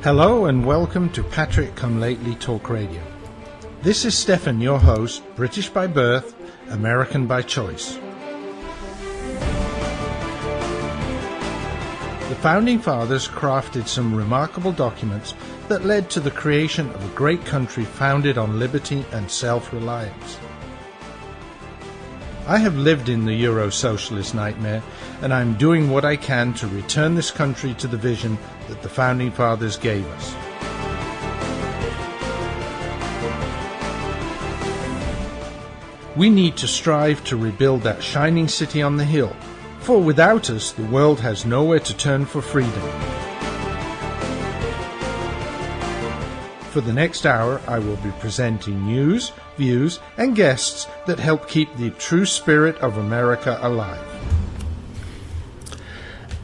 Hello and welcome to Patrick Come Lately Talk Radio. This is Stefan, your host, British by birth, American by choice. The Founding Fathers crafted some remarkable documents that led to the creation of a great country founded on liberty and self-reliance. I have lived in the Euro-socialist nightmare, and I'm doing what I can to return this country to the vision that the Founding Fathers gave us. We need to strive to rebuild that shining city on the hill, for without us, the world has nowhere to turn for freedom. For the next hour, I will be presenting news, views, and guests that help keep the true spirit of America alive.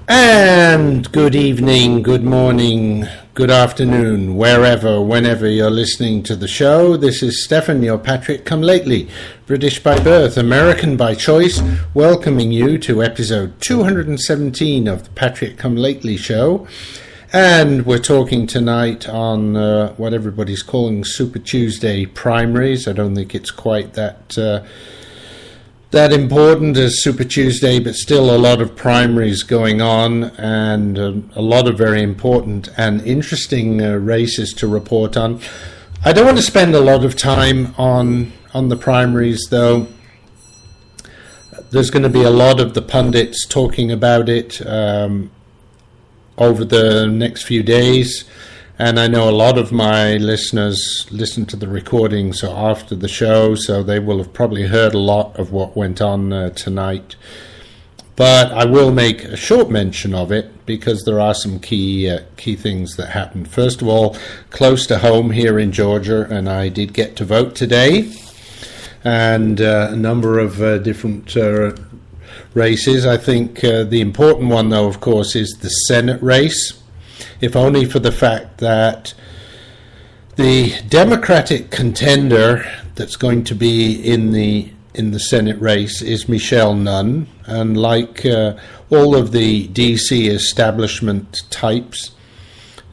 And good evening, good morning, good afternoon, wherever, whenever you're listening to the show. This is Stefan, your Patrick Come Lately, British by birth, American by choice, welcoming you to episode 217 of the Patrick Come Lately show. And we're talking tonight on what everybody's calling Super Tuesday primaries. I don't think it's quite that important as Super Tuesday, but still a lot of primaries going on and a lot of very important and interesting races to report on. I don't want to spend a lot of time on the primaries, though. There's going to be a lot of the pundits talking about it over the next few days, and I know a lot of my listeners listen to the recordings after the show, so they will have probably heard a lot of what went on tonight. But I will make a short mention of it because there are some key things that happened. First of all, close to home here in Georgia, and I did get to vote today, and a number of different races. I think the important one, though, of course, is the Senate race, if only for the fact that the Democratic contender that's going to be in the Senate race is Michelle Nunn, and like all of the DC establishment types,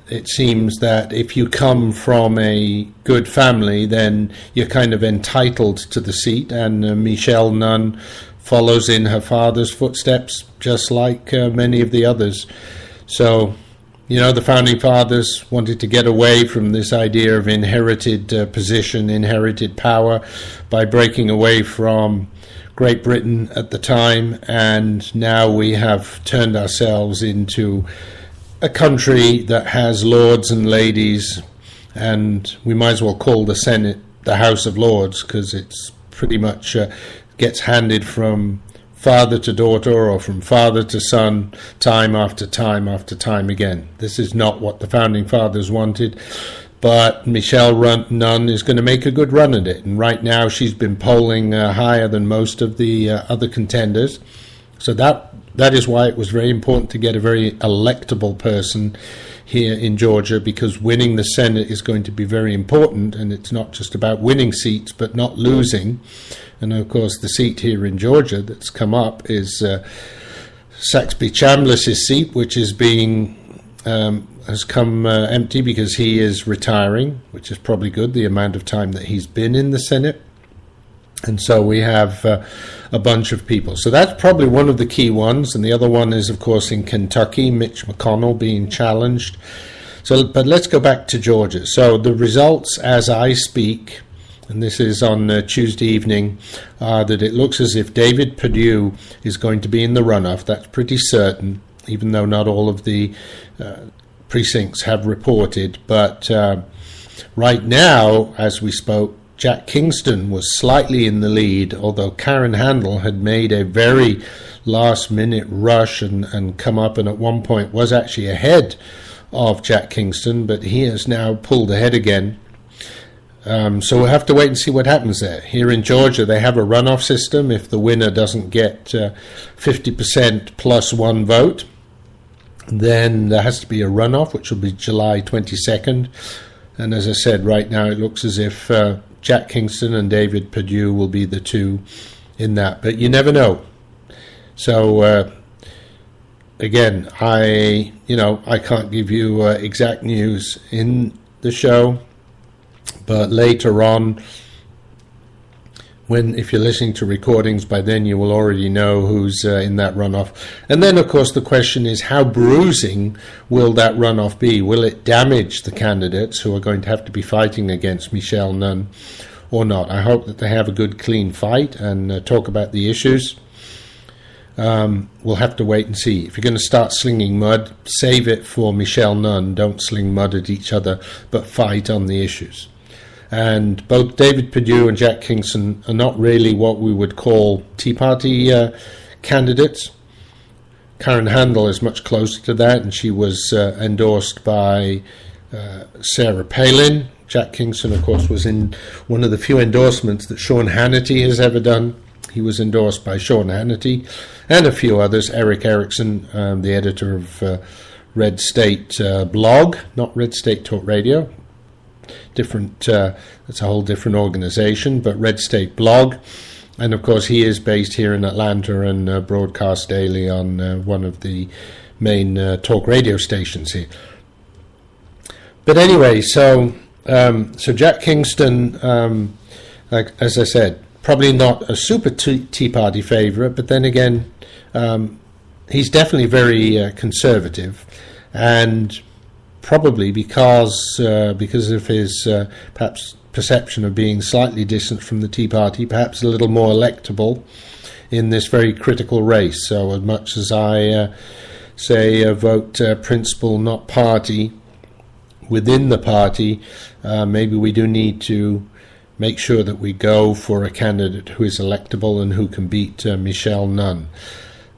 it seems that if you come from a good family, then you're kind of entitled to the seat, and Michelle Nunn follows in her father's footsteps, just like many of the others. So, you know, the Founding Fathers wanted to get away from this idea of inherited position, inherited power, by breaking away from Great Britain at the time, and now we have turned ourselves into a country that has lords and ladies, and we might as well call the Senate the House of Lords, because it's pretty much gets handed from father to daughter or from father to son time after time after time again. This is not what the Founding Fathers wanted, but Michelle Nunn is going to make a good run at it, and right now she's been polling higher than most of the other contenders. So that is why it was very important to get a very electable person here in Georgia, because winning the Senate is going to be very important, and it's not just about winning seats but not losing. And of course the seat here in Georgia that's come up is Saxby Chambliss's seat, which is has come empty because he is retiring, which is probably good, the amount of time that he's been in the Senate. And so we have a bunch of people. So that's probably one of the key ones. And the other one is, of course, in Kentucky, Mitch McConnell being challenged. But let's go back to Georgia. So the results as I speak, and this is on Tuesday evening, that it looks as if David Perdue is going to be in the runoff. That's pretty certain, even though not all of the precincts have reported. But right now, as we spoke, Jack Kingston was slightly in the lead, although Karen Handel had made a very last-minute rush and come up, and at one point was actually ahead of Jack Kingston, but he has now pulled ahead again. So we'll have to wait and see what happens there. Here in Georgia, they have a runoff system. If the winner doesn't get 50% plus one vote, then there has to be a runoff, which will be July 22nd. And as I said, right now it looks as if Jack Kingston and David Perdue will be the two in that. But you never know. So again, I can't give you exact news in the show, but later on, if you're listening to recordings, by then you will already know who's in that runoff. And then, of course, the question is, how bruising will that runoff be? Will it damage the candidates who are going to have to be fighting against Michelle Nunn or not? I hope that they have a good, clean fight and talk about the issues. We'll have to wait and see. If you're going to start slinging mud, save it for Michelle Nunn. Don't sling mud at each other, but fight on the issues. And both David Perdue and Jack Kingston are not really what we would call Tea Party candidates. Karen Handel is much closer to that, and she was endorsed by Sarah Palin. Jack Kingston, of course, was in one of the few endorsements that Sean Hannity has ever done. He was endorsed by Sean Hannity and a few others. Eric Erickson, the editor of Red State blog, not Red State Talk Radio. Different, it's a whole different organization, but Red State blog. And of course, he is based here in Atlanta and broadcasts daily on one of the main talk radio stations here. But anyway, so Jack Kingston, like as I said, probably not a super Tea Party favorite, but then again, he's definitely very conservative, and probably because of his perhaps perception of being slightly distant from the Tea Party, perhaps a little more electable in this very critical race. So as much as I say vote principle, not party, within the party, maybe we do need to make sure that we go for a candidate who is electable and who can beat Michelle Nunn.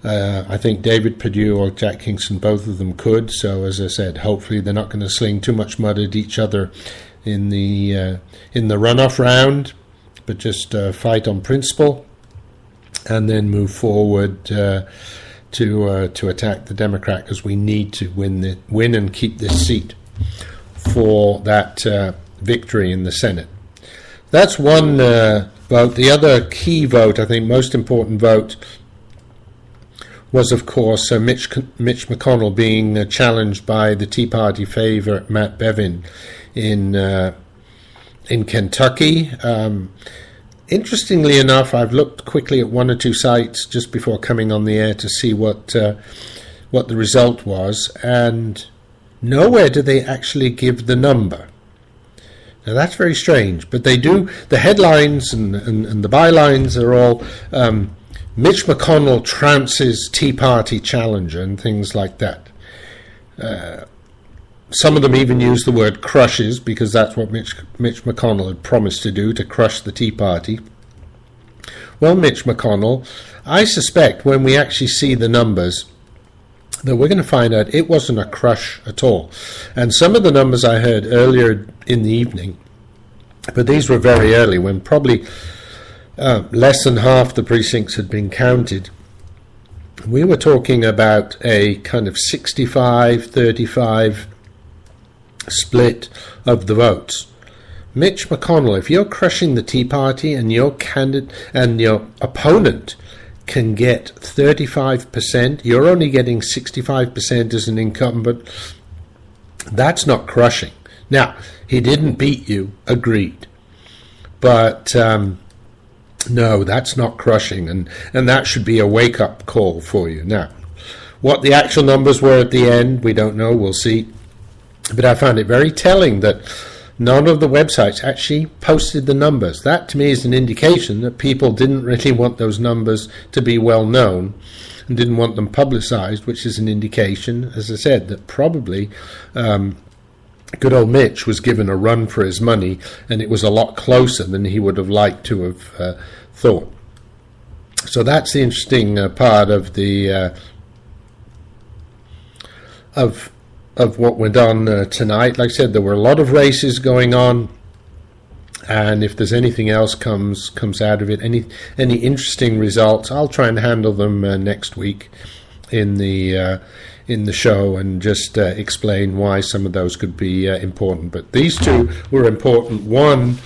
I think David Perdue or Jack Kingston, both of them could. So as I said, hopefully they're not going to sling too much mud at each other in the runoff round, but just fight on principle and then move forward to attack the Democrat, because we need to win and keep this seat for that victory in the Senate. That's one vote. The other key vote, I think most important vote, was, of course, Mitch McConnell being challenged by the Tea Party favorite Matt Bevin in Kentucky. Interestingly enough, I've looked quickly at one or two sites just before coming on the air to see what the result was, and nowhere do they actually give the number. Now that's very strange, but they do. The headlines and the bylines are all Mitch McConnell trounces Tea Party challenger and things like that. Some of them even use the word crushes, because that's what Mitch McConnell had promised to do, to crush the Tea Party. Well, Mitch McConnell, I suspect when we actually see the numbers that we're going to find out it wasn't a crush at all. And some of the numbers I heard earlier in the evening, but these were very early, when probably less than half the precincts had been counted. We were talking about a kind of 65-35 split of the votes. Mitch McConnell, if you're crushing the Tea Party and your candidate and your opponent can get 35%, you're only getting 65% as an incumbent. That's not crushing. Now, he didn't beat you, agreed. But no, that's not crushing, and that should be a wake-up call for you. Now, what the actual numbers were at the end, we don't know, we'll see. But I found it very telling that none of the websites actually posted the numbers. That, to me, is an indication that people didn't really want those numbers to be well known and didn't want them publicized, which is an indication, as I said, that probably good old Mitch was given a run for his money, and it was a lot closer than he would have liked to have thought. So that's the interesting part of the of what went on tonight. Like I said, there were a lot of races going on, and if there's anything else comes out of it, any interesting results, I'll try and handle them next week in the show, and just explain why some of those could be important. But these two were important. One,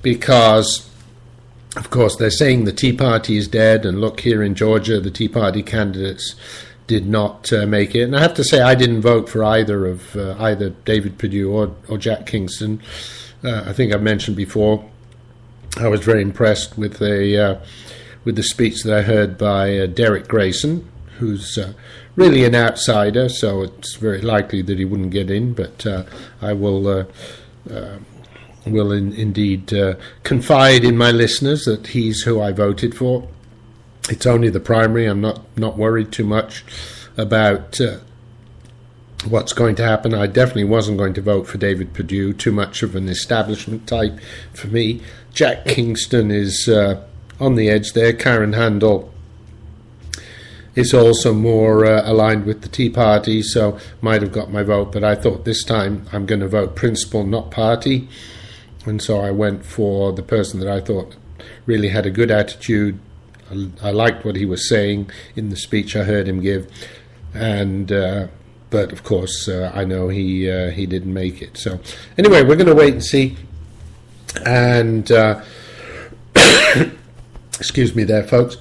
because of course they're saying the Tea Party is dead, and look, here in Georgia the Tea Party candidates did not make it. And I have to say, I didn't vote for either David Perdue or Jack Kingston. I think I've mentioned before, I was very impressed with the speech that I heard by Derek Grayson, who's really an outsider, so it's very likely that he wouldn't get in, but I will indeed confide in my listeners that he's who I voted for. It's only the primary. I'm not worried too much about what's going to happen. I definitely wasn't going to vote for David Perdue, too much of an establishment type for me. Jack Kingston is on the edge there. Karen Handel is also more aligned with the Tea Party, so might have got my vote, but I thought this time I'm going to vote principle, not party, and so I went for the person that I thought really had a good attitude. I liked what he was saying in the speech I heard him give, and but of course I know he didn't make it. So anyway, we're going to wait and see, and excuse me there, folks.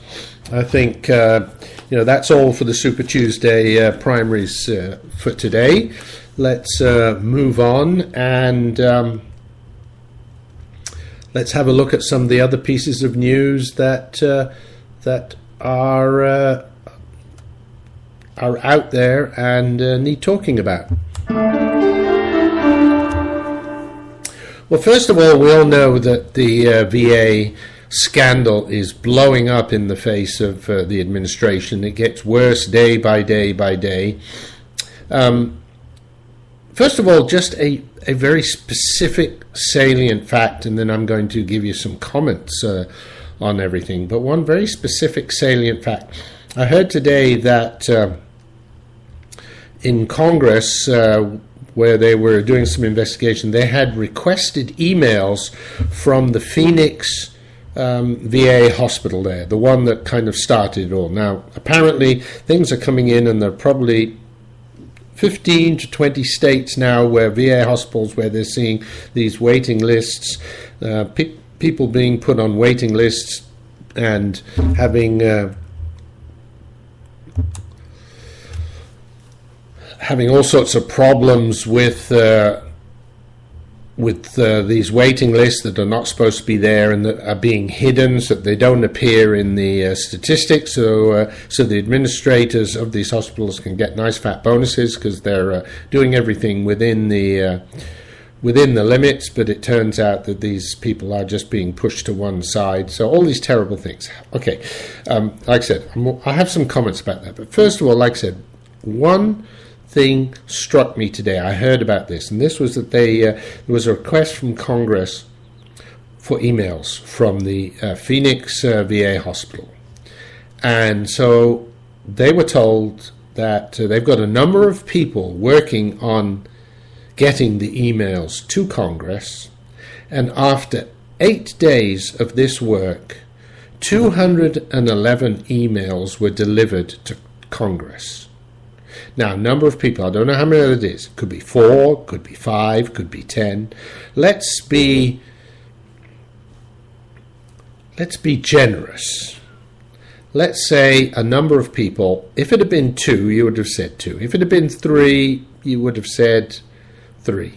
I think that's all for the Super Tuesday primaries for today. Let's move on and let's have a look at some of the other pieces of news that are out there and need talking about. Well, first of all, we all know that the VA scandal is blowing up in the face of the administration. It gets worse day by day by day. First of all, just a very specific, salient fact, and then I'm going to give you some comments on everything. But one very specific, salient fact. I heard today that in Congress, where they were doing some investigation, they had requested emails from the Phoenix VA hospital there, the one that kind of started it all. Now, apparently, things are coming in, and there are probably 15 to 20 states now where VA hospitals, where they're seeing these waiting lists, people being put on waiting lists and having all sorts of problems with these waiting lists that are not supposed to be there and that are being hidden so that they don't appear in the statistics, so the administrators of these hospitals can get nice fat bonuses because they're doing everything within the limits, but it turns out that these people are just being pushed to one side. So all these terrible things. Okay, like I said, I have some comments about that. But first of all, like I said, one thing struck me today. I heard about this, and this was that there was a request from Congress for emails from the Phoenix VA hospital. And so they were told that they've got a number of people working on getting the emails to Congress, and after 8 days of this work, 211 emails were delivered to Congress. Now, a number of people, I don't know how many it is, could be 4, could be 5, could be 10. Let's be generous. Let's say a number of people, if it had been 2, you would have said 2. If it had been 3, you would have said 3.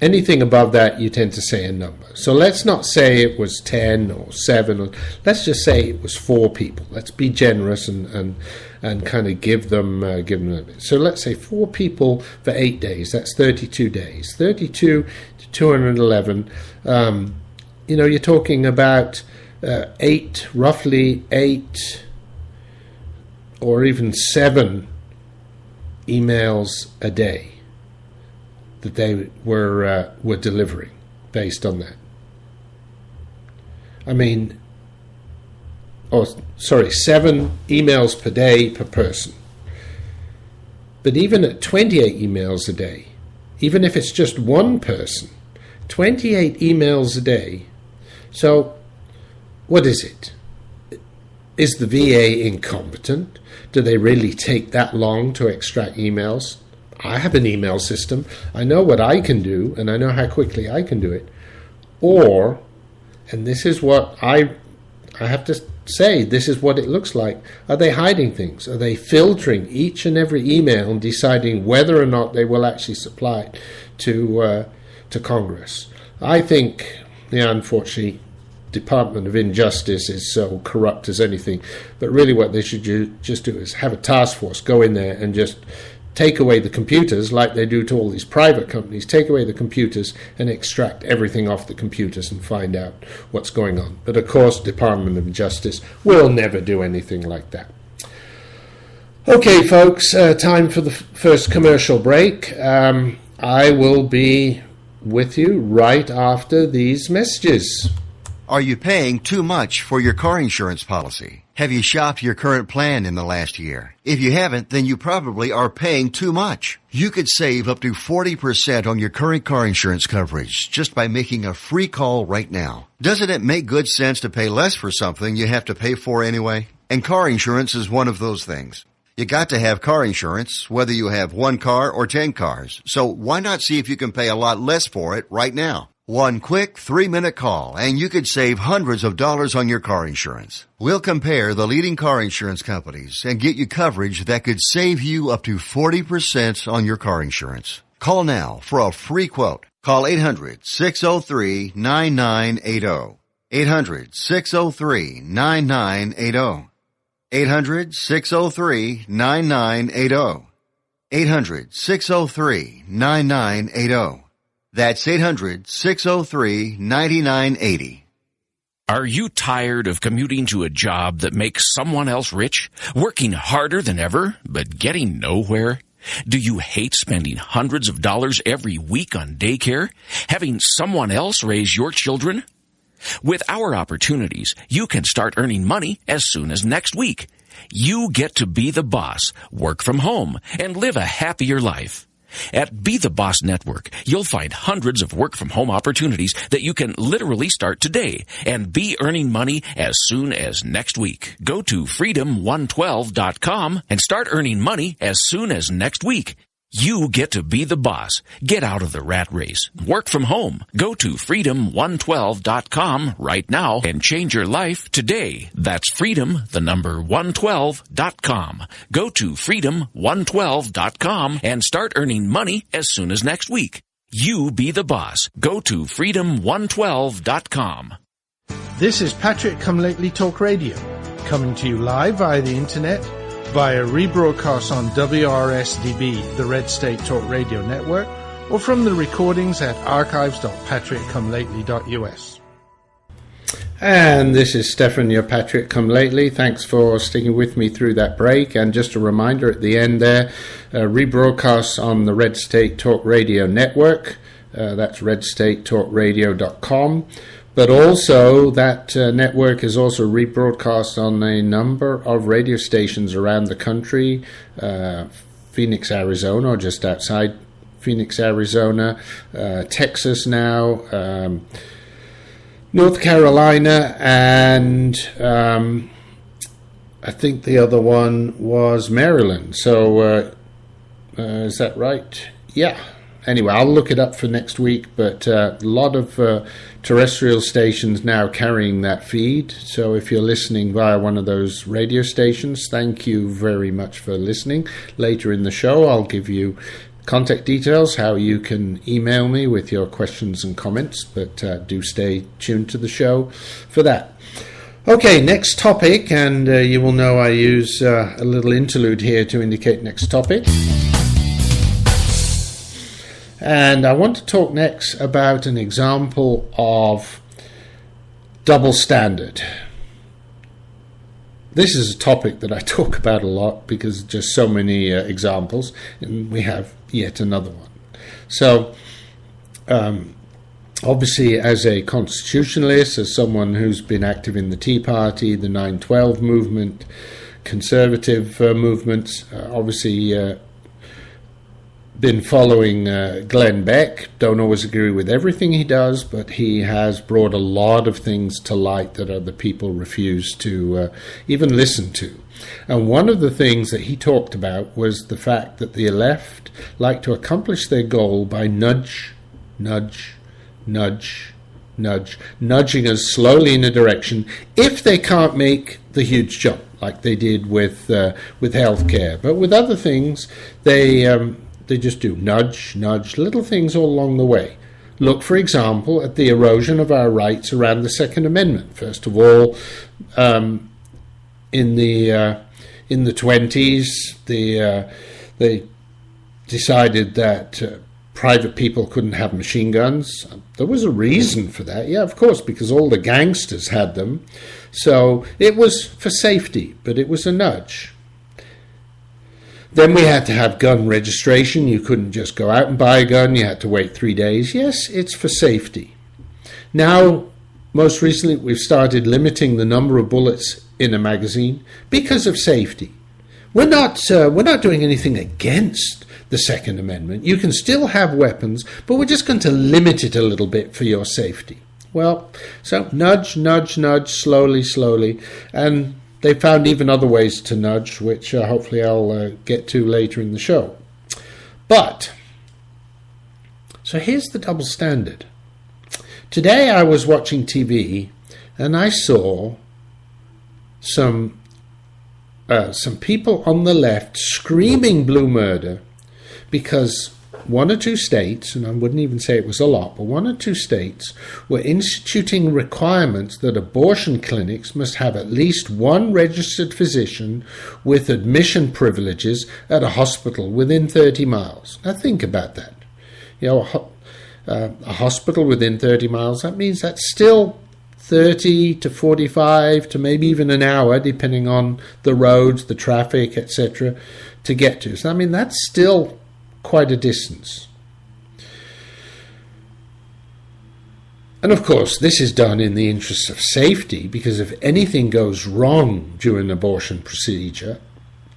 Anything above that, you tend to say a number. So let's not say it was 10 or 7. Let's just say it was 4 people. Let's be generous and kind of give them a bit. So let's say 4 people for 8 days. That's 32 days. 32 to 211. You're talking about roughly 8 or even 7 emails a day that they were delivering based on that. I mean, 7 emails per day per person. But even at 28 emails a day, even if it's just one person, 28 emails a day. So, what is it? Is the VA incompetent? Do they really take that long to extract emails? I have an email system. I know what I can do, and I know how quickly I can do it. Or, and this is what I I have to say, this is what it looks like. Are they hiding things? Are they filtering each and every email and deciding whether or not they will actually supply it to Congress? I think, unfortunately, Department of Injustice is so corrupt as anything. But really what they should just do is have a task force go in there and just take away the computers like they do to all these private companies, take away the computers and extract everything off the computers and find out what's going on. But of course, Department of Justice will never do anything like that. Okay, folks, time for the first commercial break. I will be with you right after these messages. Are you paying too much for your car insurance policy? Have you shopped your current plan in the last year? If you haven't, then you probably are paying too much. You could save up to 40% on your current car insurance coverage just by making a free call right now. Doesn't it make good sense to pay less for something you have to pay for anyway? And car insurance is one of those things. You got to have car insurance, whether you have one car or 10 cars. So why not see if you can pay a lot less for it right now? One quick 3-minute call, and you could save hundreds of dollars on your car insurance. We'll compare the leading car insurance companies and get you coverage that could save you up to 40% on your car insurance. Call now for a free quote. Call 800-603-9980. 800-603-9980. 800-603-9980. 800-603-9980. That's 800-603-9980. Are you tired of commuting to a job that makes someone else rich, working harder than ever, but getting nowhere? Do you hate spending hundreds of dollars every week on daycare, having someone else raise your children? With our opportunities, you can start earning money as soon as next week. You get to be the boss, work from home, and live a happier life. At Be the Boss Network, you'll find hundreds of work-from-home opportunities that you can literally start today and be earning money as soon as next week. Go to freedom112.com and start earning money as soon as next week. You get to be the boss. Get out of the rat race. Work from home. Go to freedom112.com right now and change your life today. That's freedom112.com. Go to freedom112.com and start earning money as soon as next week. You be the boss. Go to freedom112.com. This is Patrick Come Lately Talk Radio, coming to you live via the internet, via rebroadcast on WRSDB, the Red State Talk Radio Network, or from the recordings at archives.patrickcomelately.us. And this is Stefan, your Patrick Come Lately. Thanks for sticking with me through that break. And just a reminder at the end there, rebroadcasts on the Red State Talk Radio Network. That's redstatetalkradio.com. But also, that network is also rebroadcast on a number of radio stations around the country. Phoenix, Arizona, or just outside Phoenix, Arizona. Texas now. North Carolina, and I think the other one was Maryland. So, is that right? Yeah. Anyway, I'll look it up for next week, but a lot of terrestrial stations now carrying that feed. So if you're listening via one of those radio stations, thank you very much for listening. Later in the show, I'll give you contact details, how you can email me with your questions and comments, but do stay tuned to the show for that. Okay, next topic, and you will know I use a little interlude here to indicate next topic. And I want to talk next about an example of double standard. This is a topic that I talk about a lot because just so many examples, and we have yet another one. So, obviously, as a constitutionalist, as someone who's been active in the Tea Party, the 9/12 movement, conservative movements, obviously been following Glenn Beck. Don't always agree with everything he does, but he has brought a lot of things to light that other people refuse to even listen to. And one of the things that he talked about was the fact that the left like to accomplish their goal by nudge, nudge, nudge, nudging us slowly in a direction if they can't make the huge jump like they did with healthcare. But with other things, they just do nudge, little things all along the way. Look, for example, at the erosion of our rights around the Second Amendment. First of all, in the 20s, they decided that private people couldn't have machine guns. There was a reason for that, yeah, of course, because all the gangsters had them. So it was for safety, but it was a nudge. Then we had to have gun registration. You couldn't just go out and buy a gun. You had to wait 3 days. Yes, it's for safety. Now, most recently, we've started limiting the number of bullets in a magazine because of safety. We're not doing anything against the Second Amendment. You can still have weapons, but we're just going to limit it a little bit for your safety. Well, so nudge, slowly, and they found even other ways to nudge, which hopefully I'll get to later in the show. But, so here's the double standard. Today I was watching TV and I saw some people on the left screaming blue murder because one or two states, and I wouldn't even say it was a lot, but one or two states were instituting requirements that abortion clinics must have at least one registered physician with admission privileges at a hospital within 30 miles. Now think about that. You know, a hospital within 30 miles, that means that's still 30 to 45 to maybe even an hour, depending on the roads, the traffic, etc., to get to. So, I mean, that's still quite a distance. And of course, this is done in the interest of safety, because if anything goes wrong during an abortion procedure,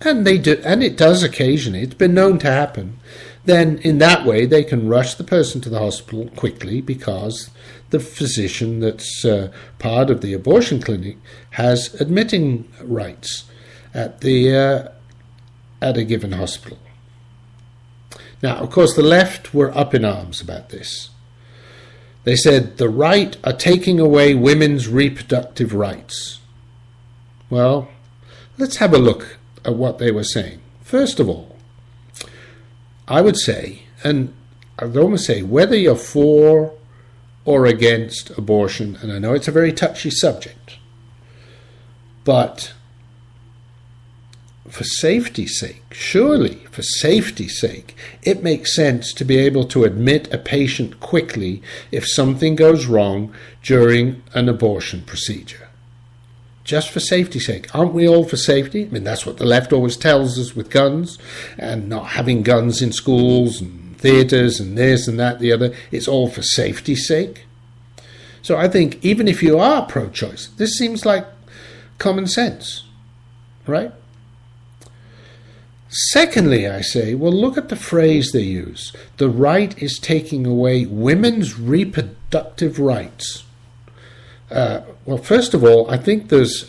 and it does occasionally, it's been known to happen, then in that way they can rush the person to the hospital quickly because the physician that's part of the abortion clinic has admitting rights at a given hospital. Now, of course, the left were up in arms about this. They said the right are taking away women's reproductive rights. Well, let's have a look at what they were saying. First of all, I would say, and I'd almost say, whether you're for or against abortion, and I know it's a very touchy subject, but for safety's sake, surely for safety's sake, it makes sense to be able to admit a patient quickly if something goes wrong during an abortion procedure. Just for safety's sake. Aren't we all for safety? I mean, that's what the left always tells us with guns and not having guns in schools and theatres and this and that, the other. It's all for safety's sake. So I think even if you are pro-choice, this seems like common sense, right? Secondly, I say, well, look at the phrase they use. The right is taking away women's reproductive rights. Well, first of all, I think there's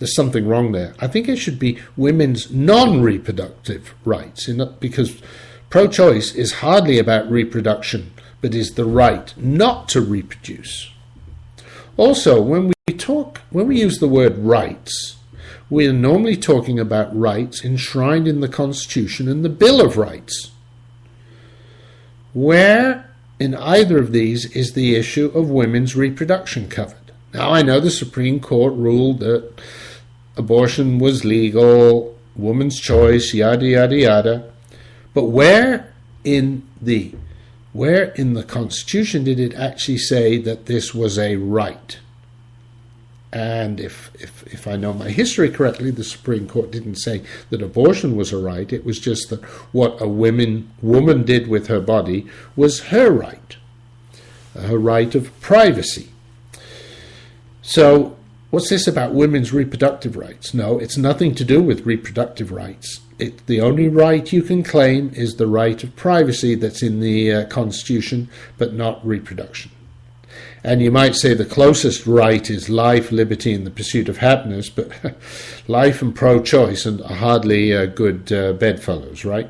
something wrong there. I think it should be women's non-reproductive rights, because pro-choice is hardly about reproduction, but is the right not to reproduce. Also, when we use the word rights, we are normally talking about rights enshrined in the Constitution and the Bill of Rights. Where in either of these is the issue of women's reproduction covered? Now, I know the Supreme Court ruled that abortion was legal, woman's choice, yada, yada, yada. But where in the Constitution did it actually say that this was a right? And if I know my history correctly, the Supreme Court didn't say that abortion was a right. It was just that what a woman did with her body was her right of privacy. So what's this about women's reproductive rights? No, it's nothing to do with reproductive rights. The only right you can claim is the right of privacy that's in the Constitution, but not reproduction. And you might say the closest right is life, liberty, and the pursuit of happiness, but life and pro-choice are hardly good bedfellows, right?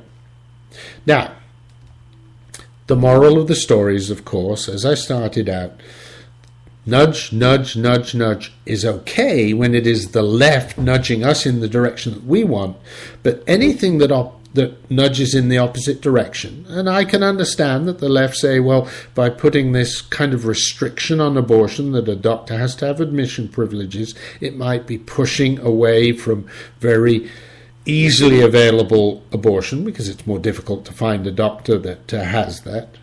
Now, the moral of the story is, of course, as I started out, Nudge, nudge, nudge, nudge is okay when it is the left nudging us in the direction that we want, but anything that nudges in the opposite direction, and I can understand that the left say, well, by putting this kind of restriction on abortion that a doctor has to have admission privileges, it might be pushing away from very easily available abortion because it's more difficult to find a doctor that has that.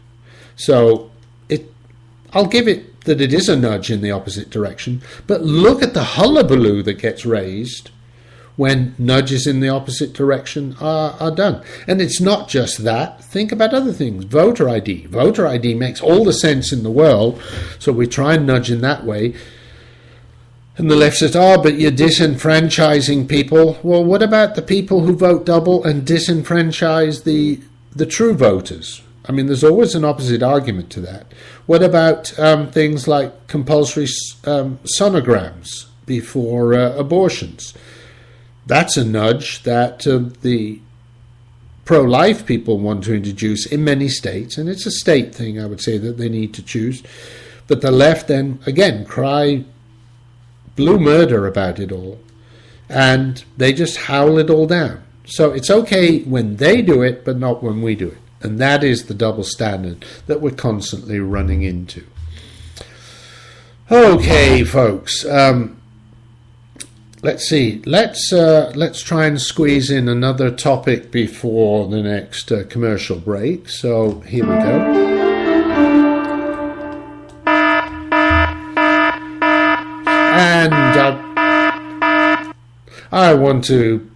So I'll give it that it is a nudge in the opposite direction, but look at the hullabaloo that gets raised when nudges in the opposite direction are done. And it's not just that. Think about other things. Voter ID. Voter ID makes all the sense in the world, so we try and nudge in that way. And the left says, but you're disenfranchising people. Well, what about the people who vote double and disenfranchise the true voters? I mean, there's always an opposite argument to that. What about things like compulsory sonograms before abortions? That's a nudge that the pro-life people want to introduce in many states, and it's a state thing, I would say, that they need to choose. But the left then, again, cry blue murder about it all, and they just howl it all down. So it's okay when they do it, but not when we do it. And that is the double standard that we're constantly running into. Okay, folks. Let's see. Let's try and squeeze in another topic before the next commercial break. So here we go. And I want to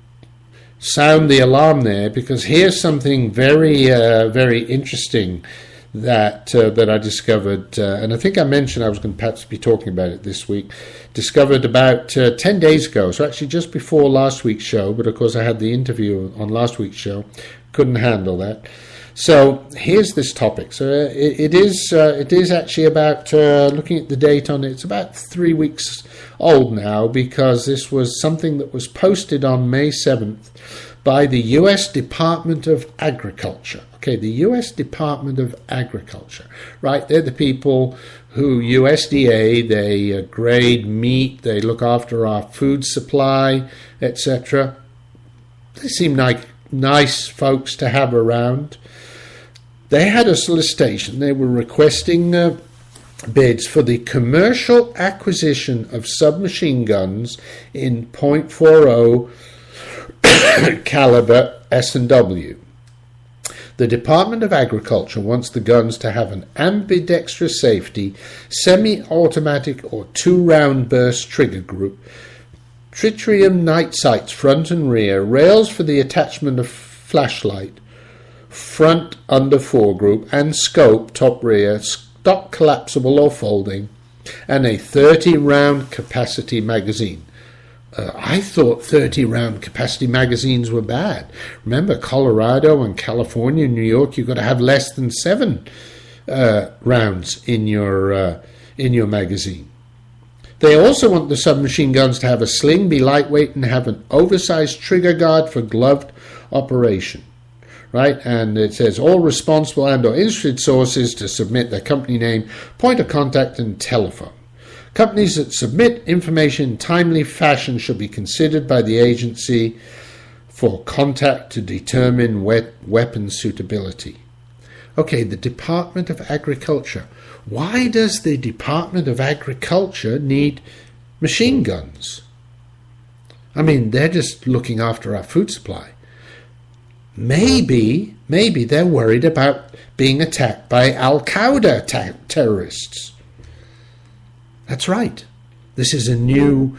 sound the alarm there, because here's something very, very interesting that I discovered, and I think I mentioned I was going to perhaps be talking about it this week. Discovered about 10 days ago, so actually just before last week's show, but of course I had the interview on last week's show, couldn't handle that. So here's this topic. So it is actually about, looking at the date on it, it's about 3 weeks old now, because this was something that was posted on May 7th by the U.S. Department of Agriculture. Okay, the U.S. Department of Agriculture, right? They're the people who USDA, they grade meat, they look after our food supply, etc. They seem like nice folks to have around. They had a solicitation. They were requesting bids for the commercial acquisition of submachine guns in .40 caliber S&W. The Department of Agriculture wants the guns to have an ambidextrous safety, semi-automatic or 2-round burst trigger group, tritium night sights front and rear, rails for the attachment of flashlight, front under foregroup, and scope top rear, stock collapsible or folding, and a 30-round capacity magazine. I thought 30-round capacity magazines were bad. Remember, Colorado and California and New York, you've got to have less than 7 rounds in your magazine. They also want the submachine guns to have a sling, be lightweight, and have an oversized trigger guard for gloved operation. Right, and it says all responsible and or interested sources to submit their company name, point of contact, and telephone. Companies that submit information in timely fashion should be considered by the agency for contact to determine weapon suitability. Okay, the Department of Agriculture. Why does the Department of Agriculture need machine guns? I mean, they're just looking after our food supply. Maybe they're worried about being attacked by Al-Qaeda terrorists. That's right. This is a new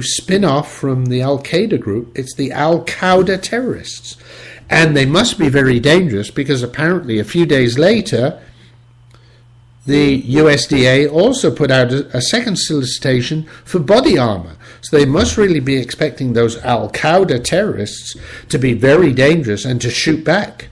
spin-off from the Al-Qaeda group. It's the Al-Qaeda terrorists. And they must be very dangerous, because apparently a few days later, the USDA also put out a second solicitation for body armor. So they must really be expecting those Al-Qaeda terrorists to be very dangerous and to shoot back.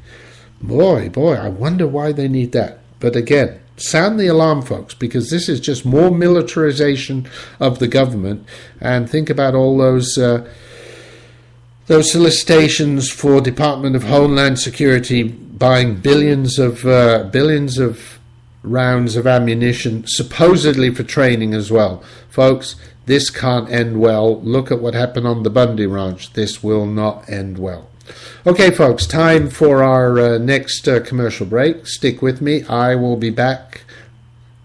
Boy, I wonder why they need that. But again, sound the alarm, folks, because this is just more militarization of the government. And think about all those solicitations for Department of Homeland Security buying billions of rounds of ammunition, supposedly for training as well. Folks, this can't end well. Look at what happened on the Bundy Ranch. This will not end well. Okay, folks, time for our next commercial break. Stick with me. I will be back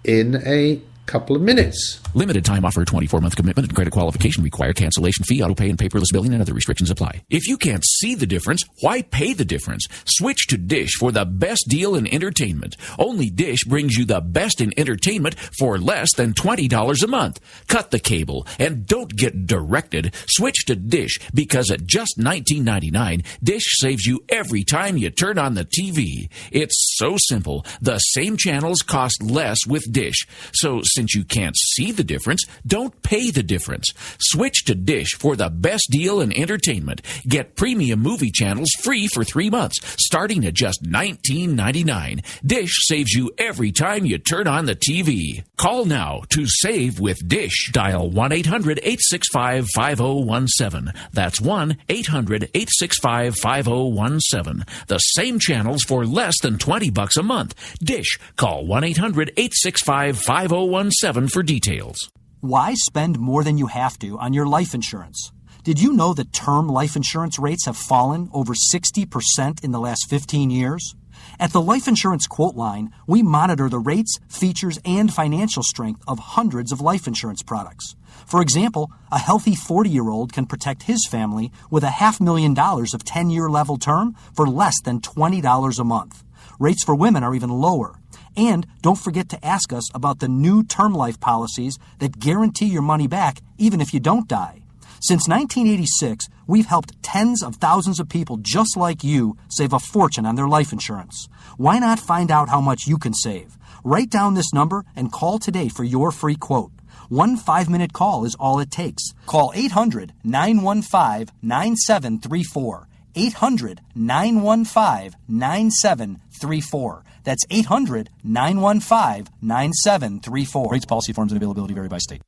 in a couple of minutes. Limited time offer, 24-month commitment and credit qualification required. Cancellation fee, auto pay, and paperless billing and other restrictions apply. If you can't see the difference, why pay the difference? Switch to Dish for the best deal in entertainment. Only Dish brings you the best in entertainment for less than $20 a month. Cut the cable and don't get directed. Switch to Dish because at just $19.99, Dish saves you every time you turn on the TV. It's so simple. The same channels cost less with Dish. So since you can't see the difference, don't pay the difference. Switch to Dish for the best deal in entertainment. Get premium movie channels free for 3 months, starting at just $19.99. Dish saves you every time you turn on the TV. Call now to save with Dish. Dial 1-800-865-5017. That's 1-800-865-5017. The same channels for less than $20 a month. Dish. Call 1-800-865-5017 for details. Why spend more than you have to on your life insurance? Did you know that term life insurance rates have fallen over 60% in the last 15 years? At the Life Insurance Quote Line, we monitor the rates, features, and financial strength of hundreds of life insurance products. For example, a healthy 40-year-old can protect his family with $500,000 of 10-year level term for less than $20 a month. Rates for women are even lower. And don't forget to ask us about the new term life policies that guarantee your money back even if you don't die. Since 1986, we've helped tens of thousands of people just like you save a fortune on their life insurance. Why not find out how much you can save? Write down this number and call today for your free quote. 1 5-minute call is all it takes. Call 800-915-9734. 800-915-9734. That's 800-915-9734. Rates, policy forms, and availability vary by state.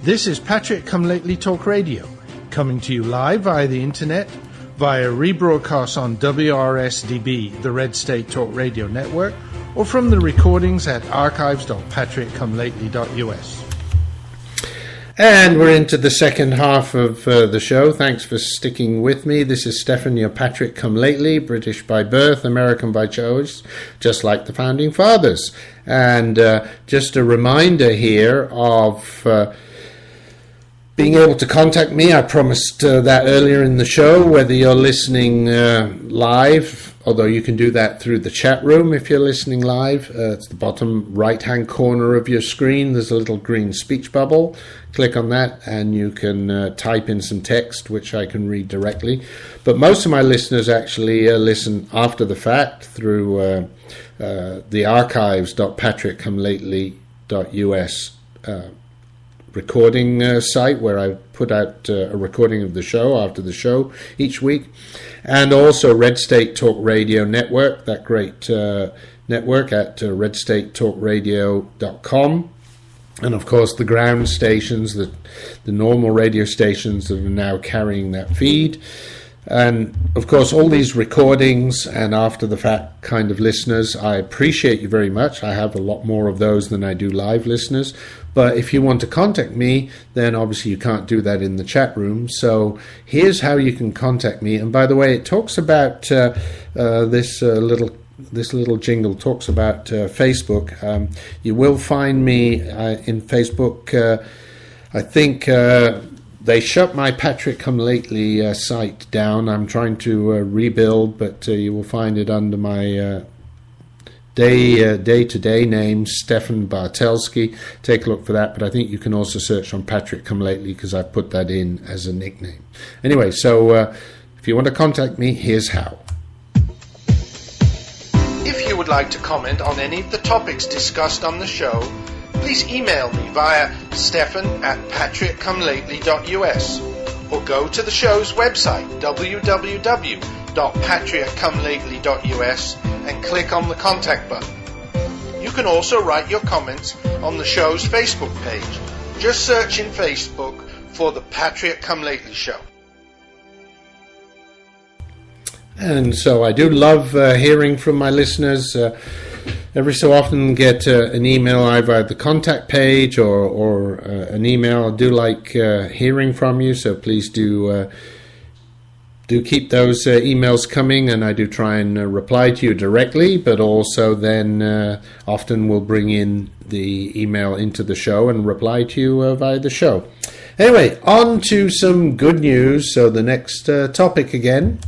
This is Patrick Come Lately Talk Radio, coming to you live via the internet, via rebroadcast on WRSDB, the Red State Talk Radio Network, or from the recordings at archives.patrickcomelately.us. And we're into the second half of the show. Thanks for sticking with me. This is Stefan, your Patrick Come Lately, British by birth, American by choice, just like the Founding Fathers. And just a reminder here of being able to contact me. I promised that earlier in the show, whether you're listening live, although you can do that through the chat room if you're listening live. It's the bottom right-hand corner of your screen. There's a little green speech bubble. Click on that and you can type in some text, which I can read directly. But most of my listeners actually listen after the fact through the archives.patrickcomelately.us recording site, where I put out a recording of the show after the show each week, and also Red State Talk Radio Network, that great network at redstatetalkradio.com, and of course the ground stations, the normal radio stations that are now carrying that feed. And of course all these recordings and after the fact kind of listeners, I appreciate you very much. I have a lot more of those than I do live listeners. But if you want to contact me, then obviously you can't do that in the chat room. So here's how you can contact me. And by the way, it talks about this little jingle talks about Facebook. You will find me in Facebook. I think they shut my Patrick Come Lately site down. I'm trying to rebuild, but you will find it under my day-to-day name, Stefan Bartelski. Take a look for that, but I think you can also search on Patrick Come Lately because I put that in as a nickname. Anyway, so if you want to contact me, here's how. If you would like to comment on any of the topics discussed on the show, please email me via stefan@patrickcomelately.us or go to the show's website, www.patrickcomelately.us, and click on the contact button. You can also write your comments on the show's Facebook page. Just search in Facebook for the Patrick Come Lately Show. And so I do love hearing from my listeners. every so often get an email either at the contact page or an email. I do like hearing from you, so please do keep those emails coming, and I do try and reply to you directly, but also then often we'll bring in the email into the show and reply to you via the show. Anyway, on to some good news. So the next topic again.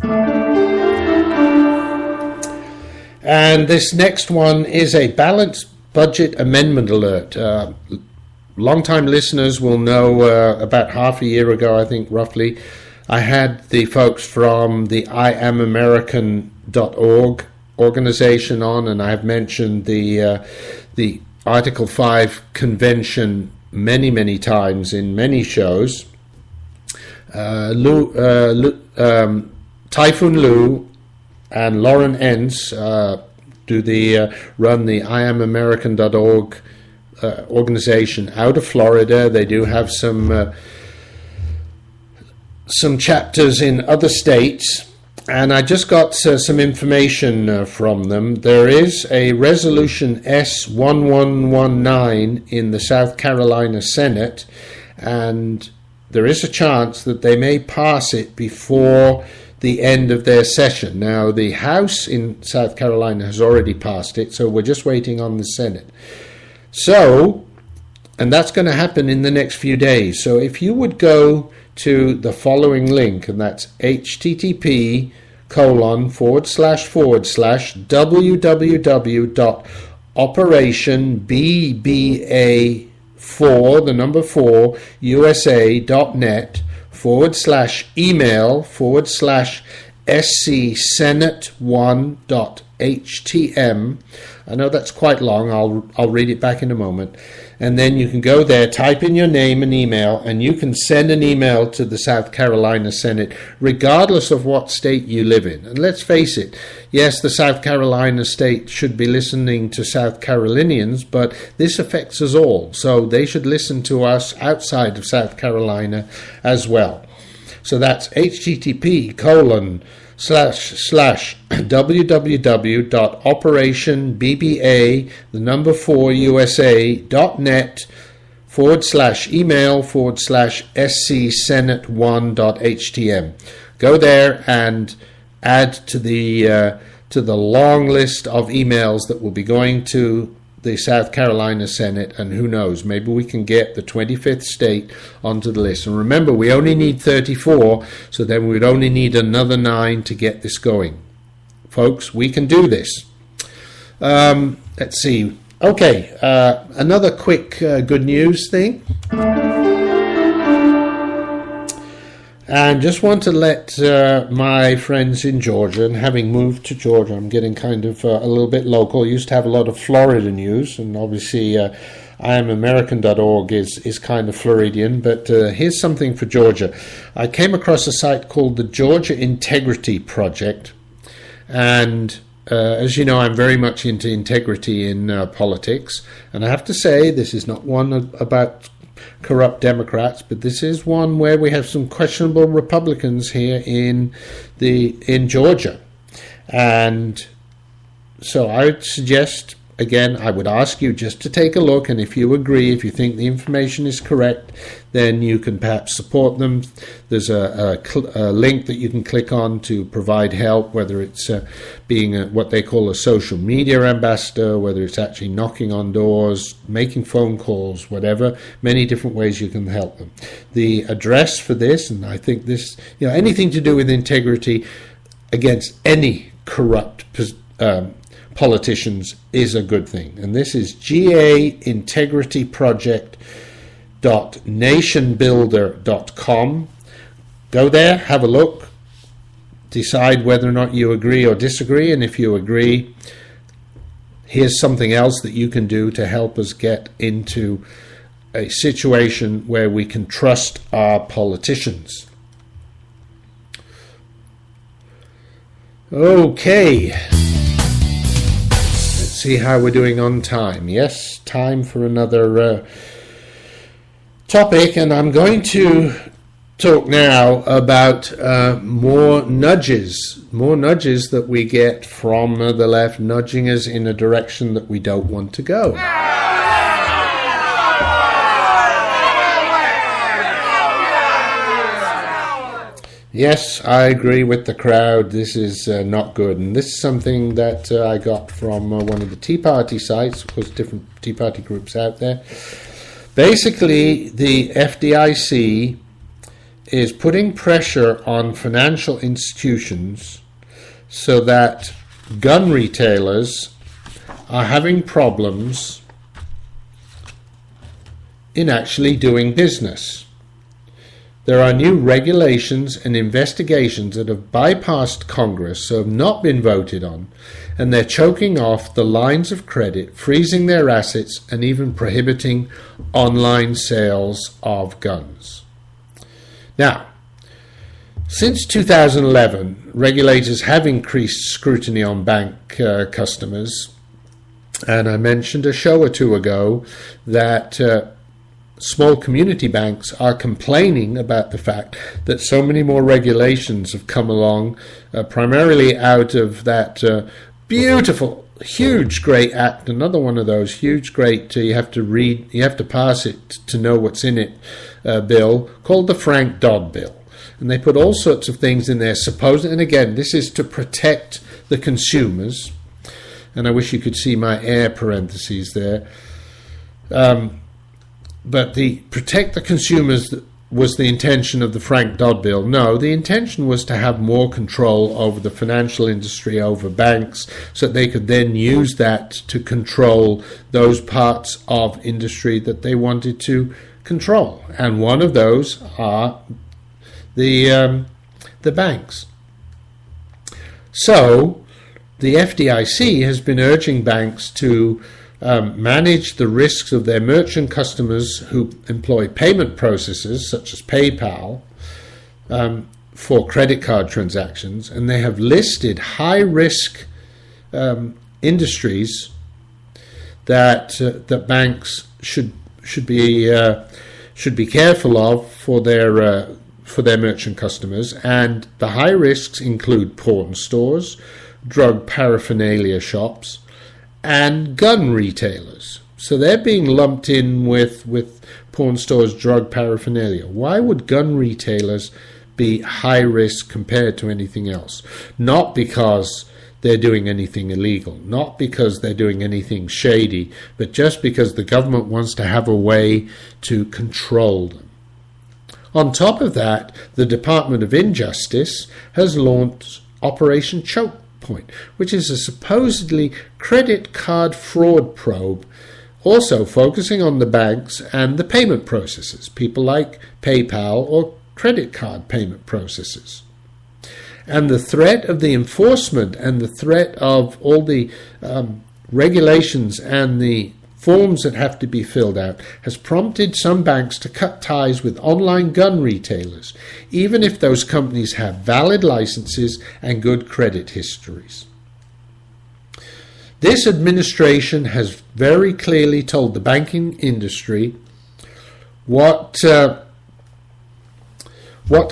And this next one is a balanced budget amendment alert. Long-time listeners will know about half a year ago, I think roughly, I had the folks from the IamAmerican.org organization on, and I've mentioned the Article 5 convention many times in many shows. Typhoon Lou and Lauren Entz run the IamAmerican.org organization out of Florida. They do have some chapters in other states, and I just got some information from them. There is a resolution S1119 in the South Carolina Senate, and there is a chance that they may pass it before the end of their session. Now, the House in South Carolina has already passed it, so we're just waiting on the Senate. So, and that's going to happen in the next few days. So if you would go to the following link, and that's http://www.operationbba4, I know that's quite long. I'll read it back in a moment. And then you can go there, type in your name and email, and you can send an email to the South Carolina Senate, regardless of what state you live in. And let's face it, yes, the South Carolina state should be listening to South Carolinians, but this affects us all. So they should listen to us outside of South Carolina as well. So that's http://www.operationbba4email/SCSenate1.htm. Go there and add to the long list of emails that will be going to the South Carolina Senate, and who knows, maybe we can get the 25th state onto the list. And remember, we only need 34, so then we'd only need another 9 to get this going. Folks, we can do this. Let's see. Okay, another quick good news thing. And just want to let my friends in Georgia, and having moved to Georgia, I'm getting kind of a little bit local. I used to have a lot of Florida news, and obviously IamAmerican.org is kind of Floridian, but here's something for Georgia. I came across a site called the Georgia Integrity Project, and as you know, I'm very much into integrity in politics, and I have to say this is not one about corrupt Democrats, but this is one where we have some questionable Republicans here in Georgia. And so I would suggest, again, I would ask you just to take a look, and if you agree, if you think the information is correct, then you can perhaps support them. There's a link that you can click on to provide help, whether it's being what they call a social media ambassador, whether it's actually knocking on doors, making phone calls, whatever. Many different ways you can help them. The address for this, and I think this, anything to do with integrity against any corrupt politicians is a good thing. And this is gaintegrityproject.nationbuilder.com. Go there, have a look, decide whether or not you agree or disagree, and if you agree, here's something else that you can do to help us get into a situation where we can trust our politicians. Okay. See how we're doing on time. Yes, time for another topic, and I'm going to talk now about more nudges that we get from the left, nudging us in a direction that we don't want to go. Yes, I agree with the crowd. This is not good. And this is something that I got from one of the Tea Party sites. Of course, different Tea Party groups out there. Basically, the FDIC is putting pressure on financial institutions so that gun retailers are having problems in actually doing business. There are new regulations and investigations that have bypassed Congress, so have not been voted on, and they're choking off the lines of credit, freezing their assets, and even prohibiting online sales of guns. Now, since 2011, regulators have increased scrutiny on bank customers, and I mentioned a show or two ago that small community banks are complaining about the fact that so many more regulations have come along, primarily out of that beautiful, huge, great act, another one of those huge, great, you have to pass it to know what's in it, bill, called the Frank Dodd Bill. And they put all sorts of things in there, and again, this is to protect the consumers, and I wish you could see my air parentheses there, but the protect the consumers was the intention of the Frank Dodd Bill. No, the intention was to have more control over the financial industry, over banks, so that they could then use that to control those parts of industry that they wanted to control. And one of those are the banks. So the FDIC has been urging banks to manage the risks of their merchant customers who employ payment processors such as PayPal for credit card transactions, and they have listed high-risk industries that banks should be careful of for their merchant customers, and the high risks include pawn stores, drug paraphernalia shops, and gun retailers. So they're being lumped in with pawn stores, drug paraphernalia. Why would gun retailers be high risk compared to anything else? Not because they're doing anything illegal, not because they're doing anything shady, but just because the government wants to have a way to control them. On top of that, the Department of Injustice has launched Operation Choke Point, which is a supposedly credit card fraud probe, also focusing on the banks and the payment processors, people like PayPal or credit card payment processors. And the threat of the enforcement and the threat of all the regulations and the forms that have to be filled out has prompted some banks to cut ties with online gun retailers, even if those companies have valid licenses and good credit histories. This administration has very clearly told the banking industry what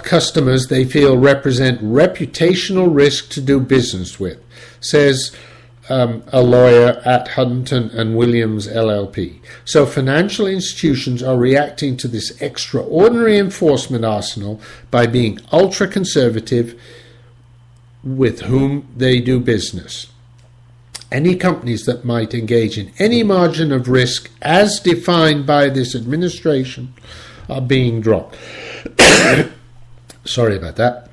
customers they feel represent reputational risk to do business with, says a lawyer at Huntington and Williams LLP. So financial institutions are reacting to this extraordinary enforcement arsenal by being ultra-conservative with whom they do business. Any companies that might engage in any margin of risk as defined by this administration are being dropped. Sorry about that.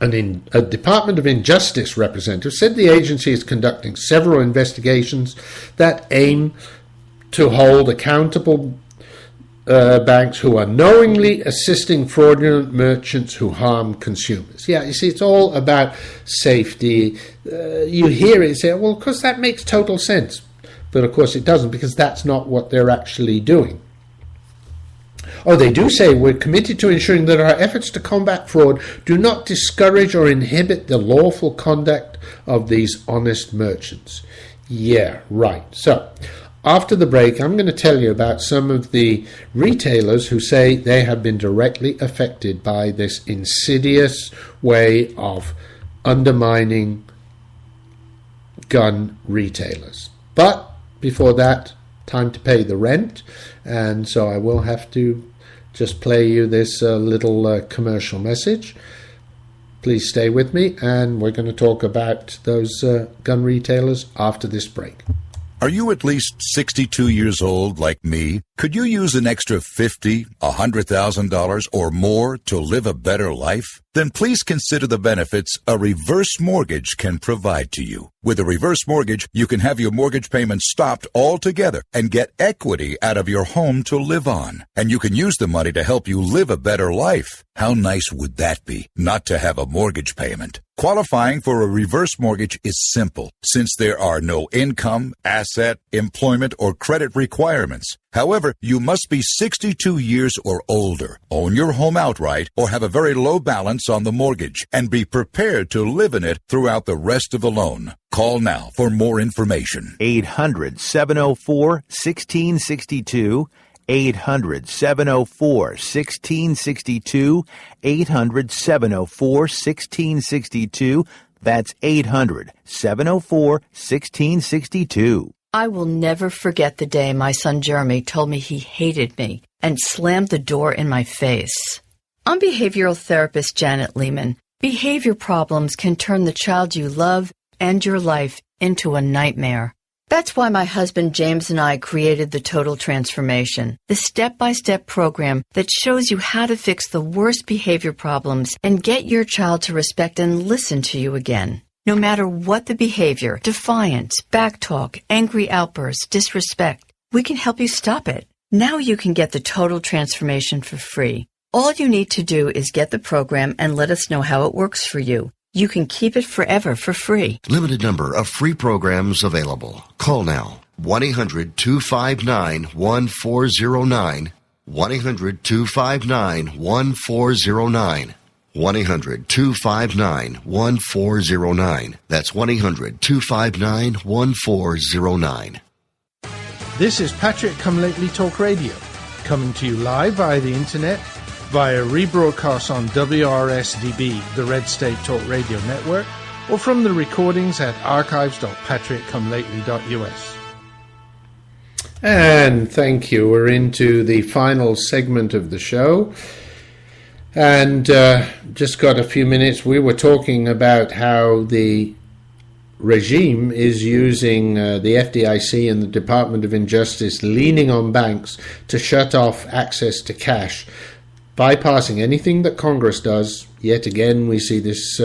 A Department of Injustice representative said the agency is conducting several investigations that aim to hold accountable banks who are knowingly assisting fraudulent merchants who harm consumers. Yeah, you see, it's all about safety. You hear it and say, well, of course, that makes total sense. But, of course, it doesn't, because that's not what they're actually doing. Oh, they do say we're committed to ensuring that our efforts to combat fraud do not discourage or inhibit the lawful conduct of these honest merchants. Yeah, right. So, After the break, I'm going to tell you about some of the retailers who say they have been directly affected by this insidious way of undermining gun retailers. But before that, time to pay the rent, and so I will have to just play you this little commercial message. Please stay with me, and we're going to talk about those gun retailers after this break. Are you at least 62 years old like me? Could you use an extra $50,000, $100,000 or more to live a better life? Then please consider the benefits a reverse mortgage can provide to you. With a reverse mortgage, you can have your mortgage payments stopped altogether and get equity out of your home to live on. And you can use the money to help you live a better life. How nice would that be, not to have a mortgage payment? Qualifying for a reverse mortgage is simple, since there are no income, asset, employment, or credit requirements. However, you must be 62 years or older, own your home outright, or have a very low balance on the mortgage, and be prepared to live in it throughout the rest of the loan. Call now for more information. 800-704-1662. 800-704-1662. 800-704-1662. That's 800-704-1662. I will never forget the day my son Jeremy told me he hated me and slammed the door in my face. I'm behavioral therapist Janet Lehman. Behavior problems can turn the child you love and your life into a nightmare. That's why my husband James and I created the Total Transformation, the step-by-step program that shows you how to fix the worst behavior problems and get your child to respect and listen to you again. No matter what the behavior, defiance, backtalk, angry outbursts, disrespect, we can help you stop it. Now you can get the Total Transformation for free. All you need to do is get the program and let us know how it works for you. You can keep it forever for free. Limited number of free programs available. Call now. 1-800-259-1409. 1-800-259-1409. 1-800-259-1409. That's 1-800-259-1409. This is Patrick Come Lately Talk Radio, coming to you live via the internet, via rebroadcast on WRSDB, the Red State Talk Radio Network, or from the recordings at archives.patrickcomelately.us. And thank you. We're into the final segment of the show. And just got a few minutes. We were talking about how the regime is using the FDIC and the Department of Injustice leaning on banks to shut off access to cash, bypassing anything that Congress does. Yet again, we see this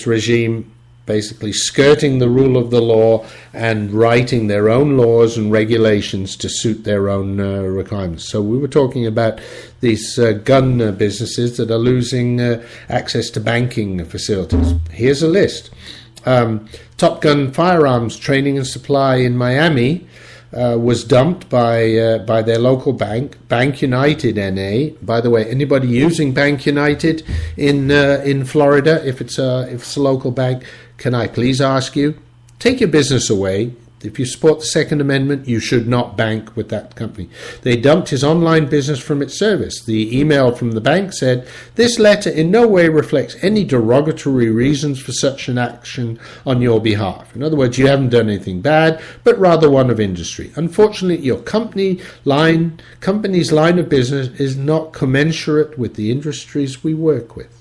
regime basically skirting the rule of the law and writing their own laws and regulations to suit their own requirements. So we were talking about these gun businesses that are losing access to banking facilities. Here's a list. Top Gun Firearms Training and Supply in Miami was dumped by their local bank, Bank United NA. By the way, anybody using Bank United in Florida, if it's a local bank, can I please ask you, take your business away. If you support the Second Amendment, you should not bank with that company. They dumped his online business from its service. The email from the bank said, "This letter in no way reflects any derogatory reasons for such an action on your behalf." In other words, you haven't done anything bad, but rather one of industry. Unfortunately, your company's line of business is not commensurate with the industries we work with.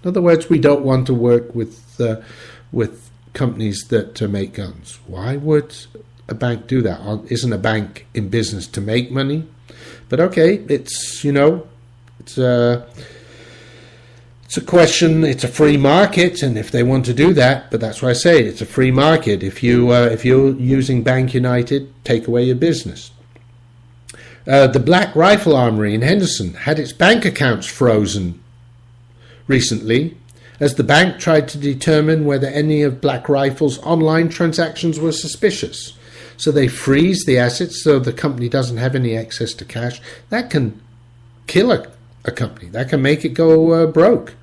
In other words, we don't want to work with companies that make guns. Why would a bank do that? Isn't a bank in business to make money? But okay, it's a question. It's a free market, and if they want to do that, but that's why I say it's a free market. If you're using Bank United, take away your business. The Black Rifle Armory in Henderson had its bank accounts frozen recently, as the bank tried to determine whether any of Black Rifle's online transactions were suspicious. So they freeze the assets so the company doesn't have any access to cash. That can kill a company. That can make it go broke,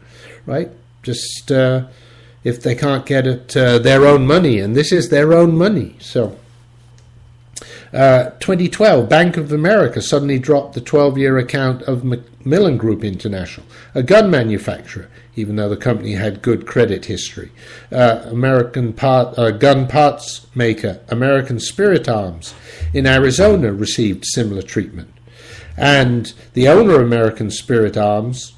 right? Just if they can't get at their own money, and this is their own money. So 2012, Bank of America suddenly dropped the 12-year account of Macmillan Group International, a gun manufacturer, even though the company had good credit history. Gun parts maker American Spirit Arms in Arizona received similar treatment. And the owner of American Spirit Arms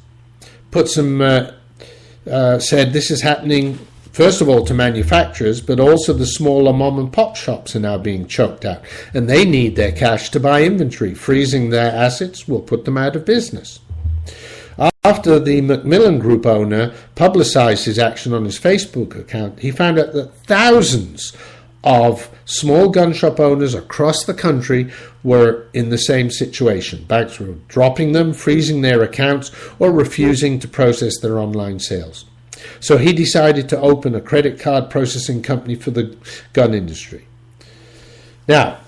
said this is happening, first of all, to manufacturers, but also the smaller mom-and-pop shops are now being choked out, and they need their cash to buy inventory. Freezing their assets will put them out of business. After the Macmillan Group owner publicized his action on his Facebook account, he found out that thousands of small gun shop owners across the country were in the same situation. Banks were dropping them, freezing their accounts, or refusing to process their online sales. So he decided to open a credit card processing company for the gun industry. Now,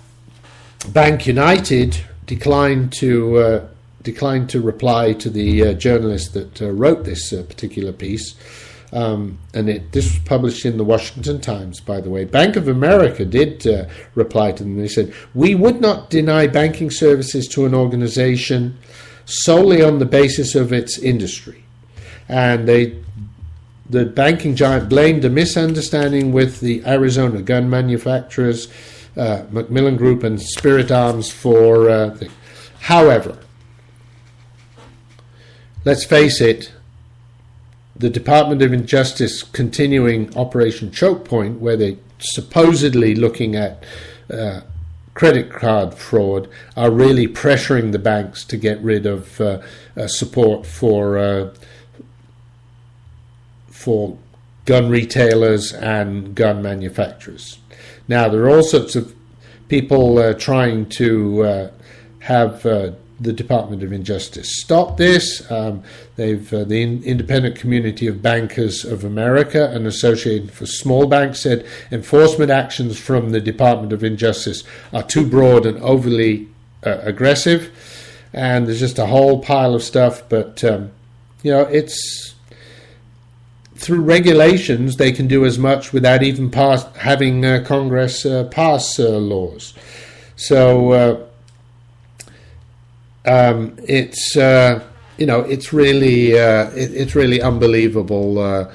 Bank United declined to reply to the journalist that wrote this particular piece. This was published in the Washington Times, by the way. Bank of America did reply to them. They said, "We would not deny banking services to an organization solely on the basis of its industry." And the banking giant blamed a misunderstanding with the Arizona gun manufacturers, Macmillan Group and Spirit Arms for... However, let's face it, the Department of Justice continuing Operation Choke Point, where they're supposedly looking at credit card fraud, are really pressuring the banks to get rid of support for gun retailers and gun manufacturers. Now, there are all sorts of people trying to have the Department of Justice stop this. The Independent Community of Bankers of America, an association for small banks, said enforcement actions from the Department of Justice are too broad and overly aggressive. And there's just a whole pile of stuff. But it's through regulations they can do as much without even having Congress pass laws. So. It's really unbelievable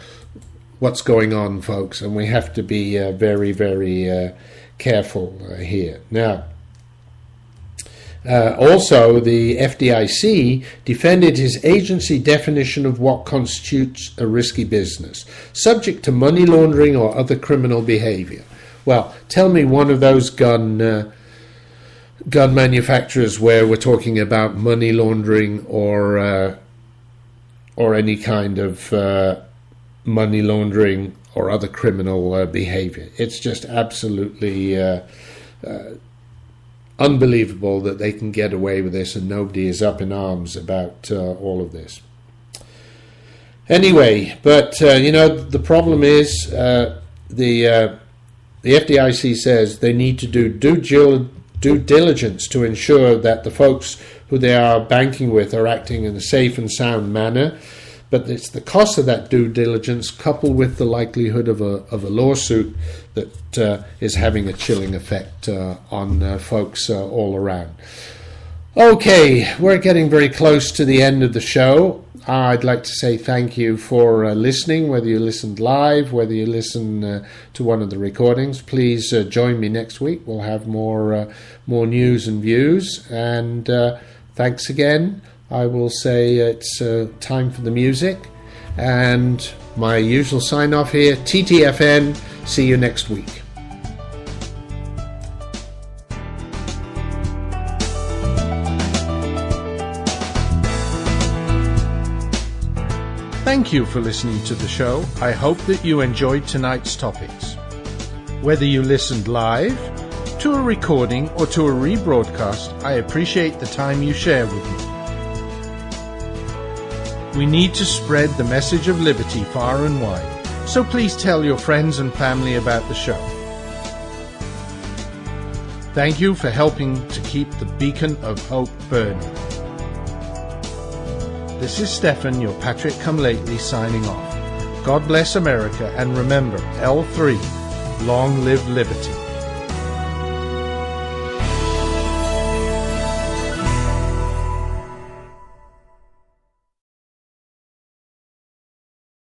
what's going on, folks, and we have to be very, very careful here. Now, also, the FDIC defended his agency definition of what constitutes a risky business, subject to money laundering or other criminal behavior. Well, tell me one of those gun manufacturers where we're talking about money laundering or any kind of money laundering or other criminal behavior. It's just absolutely unbelievable that they can get away with this and nobody is up in arms about all of this. Anyway, but the problem is the FDIC says they need to do due diligence to ensure that the folks who they are banking with are acting in a safe and sound manner, but it's the cost of that due diligence coupled with the likelihood of a lawsuit that is having a chilling effect on folks all around. Okay, we're getting very close to the end of the show. I'd like to say thank you for listening, whether you listened live, whether you listen to one of the recordings. Please join me next week. We'll have more news and views. And thanks again. I will say it's time for the music. And my usual sign-off here, TTFN. See you next week. Thank you for listening to the show. I hope that you enjoyed tonight's topics. Whether you listened live, to a recording, or to a rebroadcast, I appreciate the time you share with me. We need to spread the message of liberty far and wide, so please tell your friends and family about the show. Thank you for helping to keep the beacon of hope burning. This is Stefan, your Patrick Come Lately, signing off. God bless America, and remember, L3, long live liberty.